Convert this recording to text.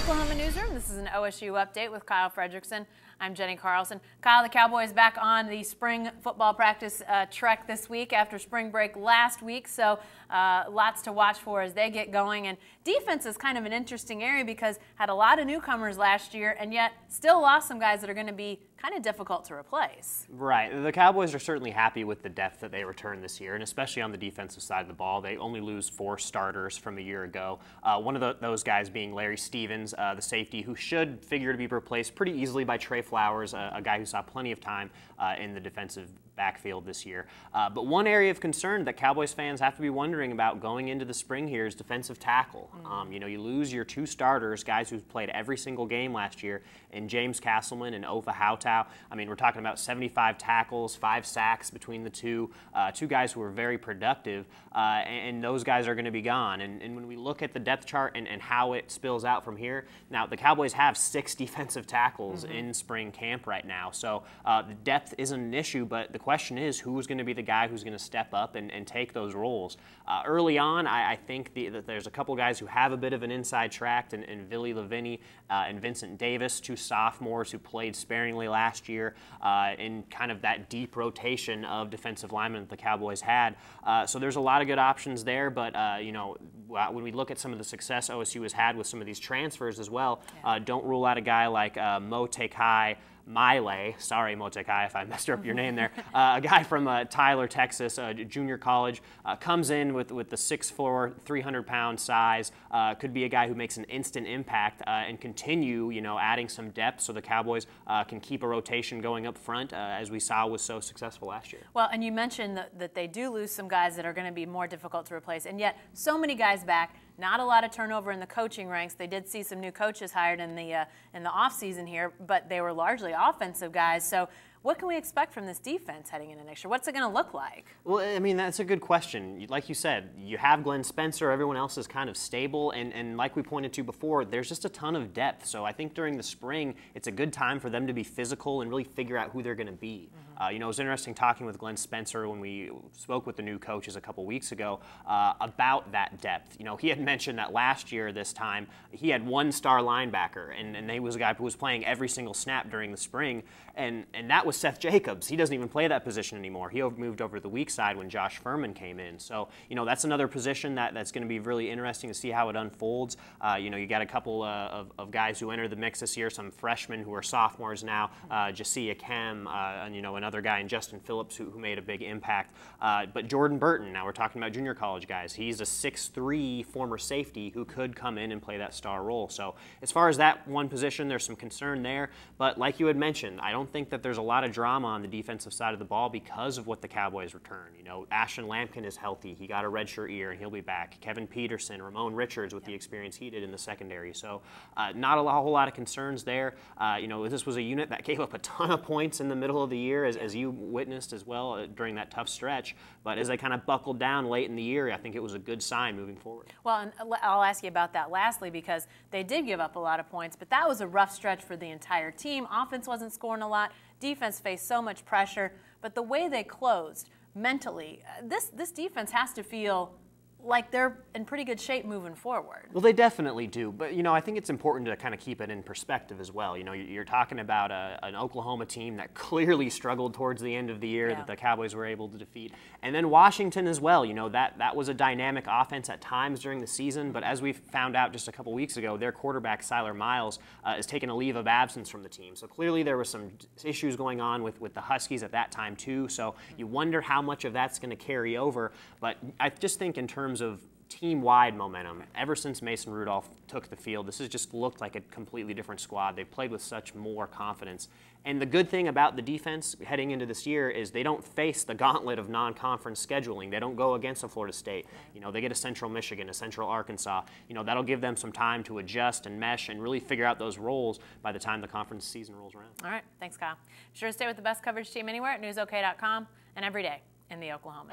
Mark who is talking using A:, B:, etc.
A: Oklahoma Newsroom. This is an OSU update with Kyle Fredrickson. I'm Jenny Carlson. Kyle, the Cowboys back on the spring football practice trek this week after spring break last week, so lots to watch for as they get going. And defense is kind of an interesting area because had a lot of newcomers last year and yet still lost some guys that are going to be kind of difficult to replace.
B: Right. The Cowboys are certainly happy with the depth that they returned this year, and especially on the defensive side of the ball. They only lose 4 starters from a year ago. One of those guys being Larry Stevens, the safety, who should figure to be replaced pretty easily by Trey Flowers, a guy who saw plenty of time in the defensive backfield this year. But one area of concern that Cowboys fans have to be wondering about going into the spring here is defensive tackle. You know, you lose your 2 starters, guys who've played every single game last year, in James Castleman and Ofa Hautau. I mean, we're talking about 75 tackles, 5 sacks between the two guys who were very productive, and those guys are going to be gone. And when we look at the depth chart and how it spills out from here, now the Cowboys have 6 defensive tackles in spring camp right now, so the depth isn't an issue, but the question is who's going to be the guy who's going to step up and take those roles. Early on, I think that there's a couple guys who have a bit of an inside track, and Billy Lavini and Vincent Davis, 2 sophomores who played sparingly last year in kind of that deep rotation of defensive linemen that the Cowboys had. So there's a lot of good options there, but you know, when we look at some of the success OSU has had with some of these transfers as well, don't rule out a guy like Mo Tekai Miley, sorry Mo Tekai if I messed up your name there, a guy from Tyler, Texas, junior college, comes in with the 6'4", 300-pound size, could be a guy who makes an instant impact and continue, you know, adding some depth so the Cowboys can keep a rotation going up front, as we saw was so successful last year. Well,
A: and you mentioned that they do lose some guys that are going to be more difficult to replace, and yet so many guys back. Not a lot of turnover in the coaching ranks. They did see some new coaches hired in the offseason here, but they were largely offensive guys. So what can we expect from this defense heading into next year? What's it going to look like?
B: Well, I mean, that's a good question. Like you said, you have Glenn Spencer. Everyone else is kind of stable. And like we pointed to before, there's just a ton of depth. So I think during the spring, it's a good time for them to be physical and really figure out who they're going to be. You know, it was interesting talking with Glenn Spencer when we spoke with the new coaches a couple weeks ago about that depth. You know, he had mentioned that last year this time, he had 1 star linebacker, and he was a guy who was playing every single snap during the spring, and that was Seth Jacobs. He doesn't even play that position anymore. He moved over to the weak side when Josh Furman came in. So, you know, that's another position that's going to be really interesting to see how it unfolds. You know, you got a couple of guys who entered the mix this year, some freshmen who are sophomores now, Jasiah Kem, and, you know, another guy in Justin Phillips who made a big impact. But Jordan Burton, now we're talking about junior college guys. He's a 6'3" former safety who could come in and play that star role. So as far as that one position, there's some concern there. But like you had mentioned, I don't think that there's a lot of drama on the defensive side of the ball because of what the Cowboys return. You know, Ashton Lampkin is healthy. He got a redshirt year and he'll be back. Kevin Peterson, Ramon Richards with the experience he did in the secondary. So not a whole lot of concerns there. You know, this was a unit that gave up a ton of points in the middle of the year, as you witnessed as well during that tough stretch. But as they kind of buckled down late in the year, I think it was a good sign moving forward.
A: Well, and I'll ask you about that lastly, because they did give up a lot of points, but that was a rough stretch for the entire team. Offense wasn't scoring a lot. Defense faced so much pressure. But the way they closed mentally, this defense has to feel like they're in pretty good shape moving forward.
B: Well, they definitely do, but you know, I think it's important to kind of keep it in perspective as well. You know, you're talking about an Oklahoma team that clearly struggled towards the end of the year that the Cowboys were able to defeat, and then Washington as well. You know, that was a dynamic offense at times during the season, but as we found out just a couple weeks ago, their quarterback Siler Miles is taking a leave of absence from the team. So clearly there were some issues going on with the Huskies at that time too. So you wonder how much of that's going to carry over, but I just think in terms of team-wide momentum, ever since Mason Rudolph took the field, this has just looked like a completely different squad. They've played with such more confidence. And the good thing about the defense heading into this year is they don't face the gauntlet of non-conference scheduling. They don't go against a Florida State. You know, they get a Central Michigan, a Central Arkansas. You know, that'll give them some time to adjust and mesh and really figure out those roles by the time the conference season rolls around.
A: All right, thanks, Kyle. Be sure to stay with the best coverage team anywhere at newsok.com and every day in the Oklahoma.